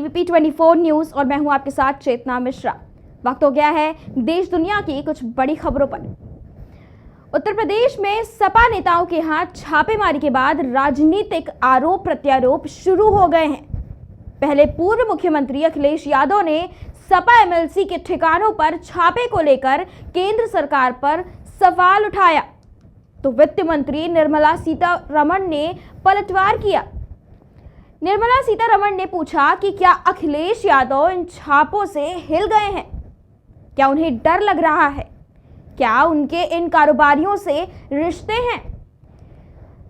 VP 24 news और मैं हूं आपके साथ चेतना मिश्रा। वक्त हो गया है देश दुनिया की कुछ बड़ी खबरों पर। उत्तर प्रदेश में सपा नेताओं के हाथ छापेमारी के बाद राजनीतिक आरोप प्रत्यारोप शुरू हो गए हैं। पहले पूर्व मुख्यमंत्री अखिलेश यादव ने सपा एमएलसी के ठिकानों पर छापे को लेकर केंद्र सरकार पर सवाल उठाया, तो वित्त मंत्री निर्मला सीतारमण ने पलटवार किया। निर्मला सीतारमण ने पूछा कि क्या अखिलेश यादव इन छापों से हिल गए हैं? क्या उन्हें डर लग रहा है? क्या उनके इन कारोबारियों से रिश्ते हैं?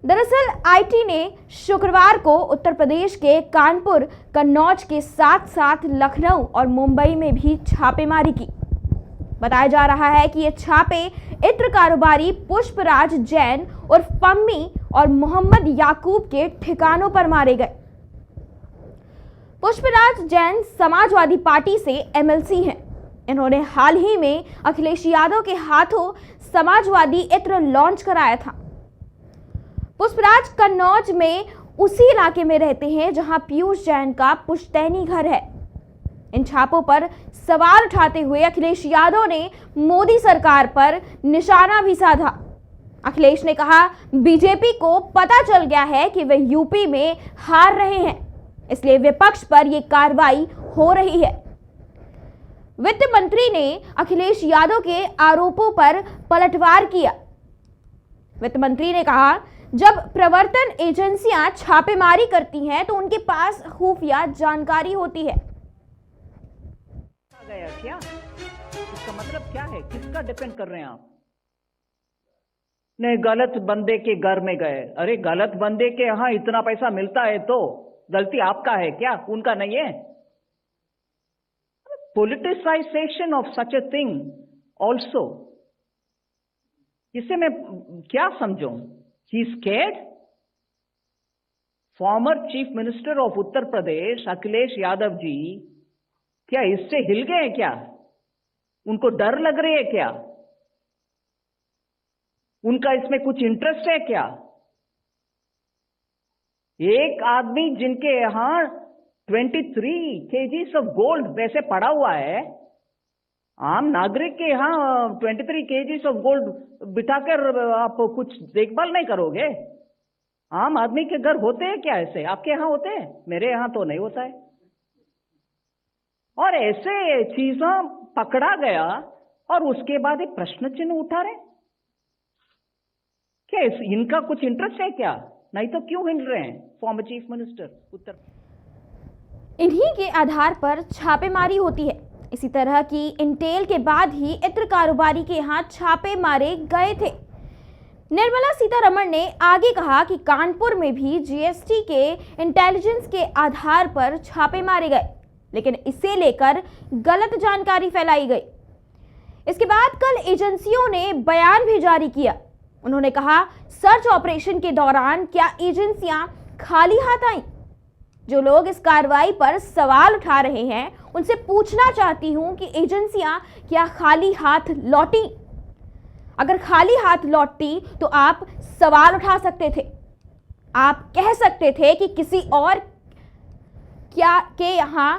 दरअसल आईटी ने शुक्रवार को उत्तर प्रदेश के कानपुर, कन्नौज के साथ साथ लखनऊ और मुंबई में भी छापेमारी की। बताया जा रहा है कि ये छापे इत्र कारोबारी पुष्पराज जैन उर्फ पम्मी और मोहम्मद याकूब के ठिकानों पर मारे गए। पुष्पराज जैन समाजवादी पार्टी से एमएलसी हैं। इन्होंने हाल ही में अखिलेश यादव के हाथों समाजवादी इत्र लॉन्च कराया था। पुष्पराज कन्नौज में उसी इलाके में रहते हैं जहां पीयूष जैन का पुश्तैनी घर है। इन छापों पर सवाल उठाते हुए अखिलेश यादव ने मोदी सरकार पर निशाना भी साधा। अखिलेश ने कहा, बीजेपी को पता चल गया है कि वे यूपी में हार रहे हैं, इसलिए विपक्ष पर यह कार्रवाई हो रही है। वित्त मंत्री ने अखिलेश यादव के आरोपों पर पलटवार किया। वित्त मंत्री ने कहा, जब प्रवर्तन एजेंसियां छापेमारी करती हैं तो उनके पास खुफिया जानकारी होती है। गया क्या? इसका मतलब क्या है? किसका डिपेंड कर रहे हैं आप? नहीं, गलत बंदे के घर में गए। अरे गलत बंदे के यहां इतना पैसा मिलता है तो गलती आपका है क्या? उनका नहीं है? Politicization of such a thing also, इसे मैं क्या समझूं? He is scared? Former Chief Minister of Uttar Pradesh Akhilesh Yadav ji क्या इससे हिल गए क्या? उनको डर लग रही है क्या? उनका इसमें कुछ इंटरेस्ट है क्या? एक आदमी जिनके यहां 23 kgs ऑफ गोल्ड वैसे पड़ा हुआ है, आम नागरिक के यहां 23 kgs ऑफ गोल्ड बिठाकर आप कुछ देखभाल नहीं करोगे? आम आदमी के घर होते हैं क्या ऐसे? आपके यहां होते हैं? मेरे यहां तो नहीं होता है। और ऐसे चीजों पकड़ा गया और उसके बाद एक प्रश्न चिन्ह उठा रहे क्या? इनका कुछ इंटरेस्ट है क्या? नहीं तो क्यों हिल रहे हैं फॉर्मर चीफ मिनिस्टर उत्तर? इन्हीं के आधार पर छापेमारी होती है। इसी तरह की इंटेल के बाद ही इत्र कारोबारी के यहाँ छापे मारे गए थे। निर्मला सीतारमण ने आगे कहा कि कानपुर में भी जीएसटी के इंटेलिजेंस के आधार पर छापे मारे गए, लेकिन इसे लेकर गलत जानकारी फैलाई गई। इसके बाद कल एजेंसियों ने बयान भी जारी किया। उन्होंने कहा, सर्च ऑपरेशन के दौरान क्या एजेंसियां खाली हाथ आईं? जो लोग इस कार्रवाई पर सवाल उठा रहे हैं उनसे पूछना चाहती हूं कि एजेंसियां क्या खाली हाथ लौटी? अगर खाली हाथ लौटती तो आप सवाल उठा सकते थे। आप कह सकते थे कि किसी और क्या के यहां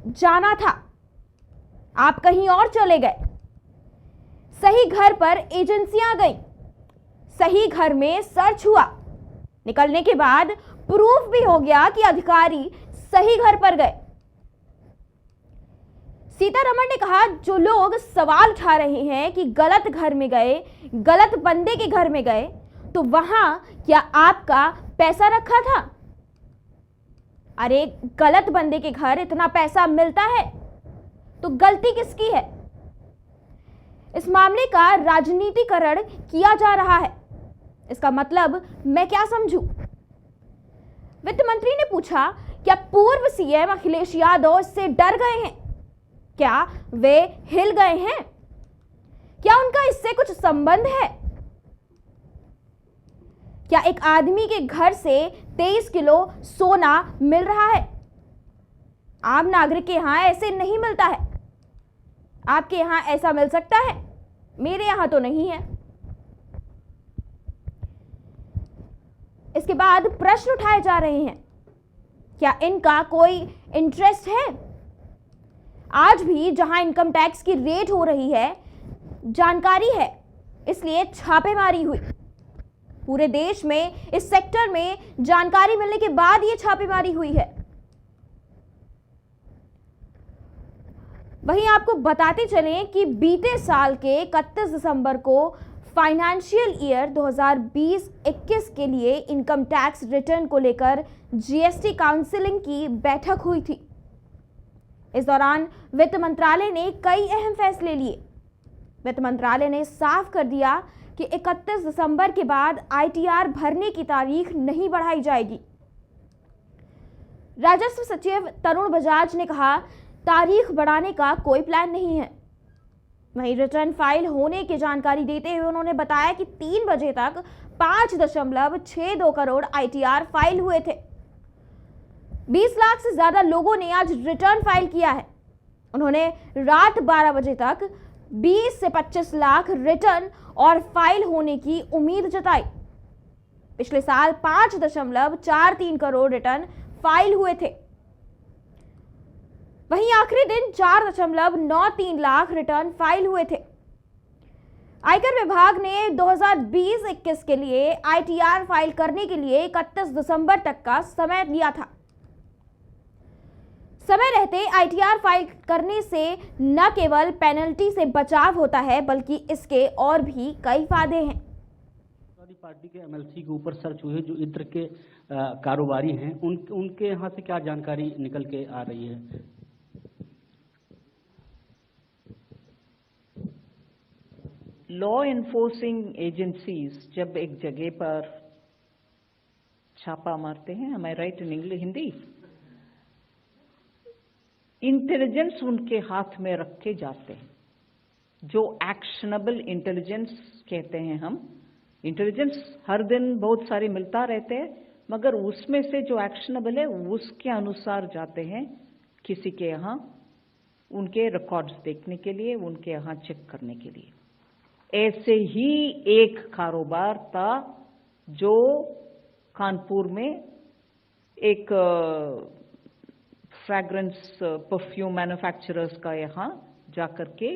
जाना था, आप कहीं और चले गए। सही घर पर एजेंसियां गईं, सही घर में सर्च हुआ, निकलने के बाद प्रूफ भी हो गया कि अधिकारी सही घर पर गए। सीतारमण ने कहा, जो लोग सवाल उठा रहे हैं कि गलत घर में गए, गलत बंदे के घर में गए, तो वहां क्या आपका पैसा रखा था? अरे गलत बंदे के घर इतना पैसा मिलता है तो गलती किसकी है? इस मामले का राजनीतिकरण किया जा रहा है। इसका मतलब मैं क्या समझूं? वित्त मंत्री ने पूछा, क्या पूर्व सीएम अखिलेश यादव इससे डर गए हैं? क्या वे हिल गए हैं? क्या उनका इससे कुछ संबंध है? क्या एक आदमी के घर से 23 किलो सोना मिल रहा है? आम नागरिक के यहां ऐसे नहीं मिलता है। आपके यहां ऐसा मिल सकता है, मेरे यहां तो नहीं है। इसके बाद प्रश्न उठाए जा रहे हैं क्या इनका कोई इंटरेस्ट है? आज भी जहां इनकम टैक्स की रेड हो रही है, जानकारी है, इसलिए छापेमारी हुई। पूरे देश में इस सेक्टर में जानकारी मिलने के बाद ये छापेमारी हुई है। वहीं आपको बताते चलें कि बीते साल के 31 दिसंबर को फाइनेंशियल ईयर 2020-21 के लिए इनकम टैक्स रिटर्न को लेकर जीएसटी काउंसिलिंग की बैठक हुई थी। इस दौरान वित्त मंत्रालय ने कई अहम फैसले लिए। वित्त मंत्रालय ने साफ कर दिया कि 31 दिसंबर के बाद आईटीआर भरने की तारीख नहीं बढ़ाई जाएगी। राजस्व सचिव तरुण बजाज ने कहा, तारीख बढ़ाने का कोई प्लान नहीं है। वहीं रिटर्न फाइल होने की जानकारी देते हुए उन्होंने बताया कि 3 बजे तक 5.62 करोड़ आईटीआर फाइल हुए थे। 20 लाख से ज्यादा लोगों ने आज रिटर्न फाइल किया है। उन्होंने रात 12 बजे तक 20 से 25 लाख रिटर्न और फाइल होने की उम्मीद जताई। पिछले साल 5.43 करोड़ रिटर्न फाइल हुए थे। वहीं आखिरी दिन 4.93 लाख रिटर्न फाइल हुए थे। आयकर विभाग ने 2020-21 के लिए आईटीआर फाइल करने के लिए 31 दिसंबर तक का समय दिया था। समय रहते आईटीआर फाइल करने से न केवल पेनल्टी से बचाव होता है, बल्कि इसके और भी कई फायदे हैं। पार्टी के एमएलसी के ऊपर सर्च हुए जो इत्र के कारोबारी हैं, उनके यहाँ से क्या जानकारी निकल के आ रही है? लॉ एनफोर्सिंग एजेंसीज जब एक जगह पर छापा मारते हैं, am I right in English Hindi, intelligence उनके हाथ में रखे जाते हैं, जो एक्शनेबल इंटेलिजेंस कहते हैं हम। इंटेलिजेंस हर दिन बहुत सारी मिलता रहते हैं, मगर उसमें से जो एक्शनेबल है उसके अनुसार जाते हैं किसी के यहाँ उनके रिकॉर्ड्स देखने के लिए, उनके यहाँ चेक करने के लिए। ऐसे ही एक कारोबार था जो कानपुर में एक फ्रैग्रेंस परफ्यूम मैन्युफैक्चरर्स का यहाँ जाकर के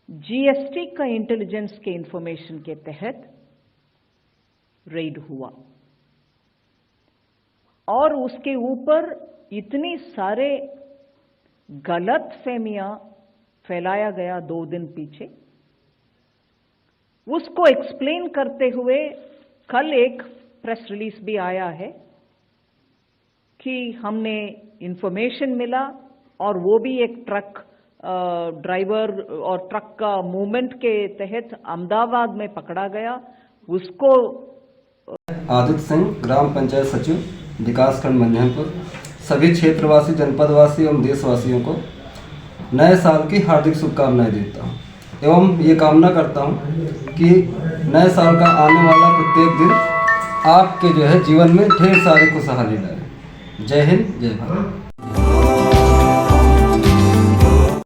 जीएसटी का इंटेलिजेंस के इंफॉर्मेशन के तहत रेड हुआ और उसके ऊपर इतनी सारे गलत फहमियां फैलाया गया 2 दिन पीछे। उसको एक्सप्लेन करते हुए कल एक प्रेस रिलीज भी आया है कि हमने इंफॉर्मेशन मिला और वो भी एक ट्रक ड्राइवर और ट्रक का मूवमेंट के तहत अहमदाबाद में पकड़ा गया। उसको आदित्य सिंह, ग्राम पंचायत सचिव, विकासखंड मंझनपुर, सभी क्षेत्रवासी, जनपदवासी एवं देशवासियों को नए साल की हार्दिक शुभकामनाएं देता हूं एवं ये कामना करता हूं कि नए साल का आने वाला प्रत्येक दिन आपके जीवन में ढेर सारी खुशहाली लाए। जय हिंद, जय भारत।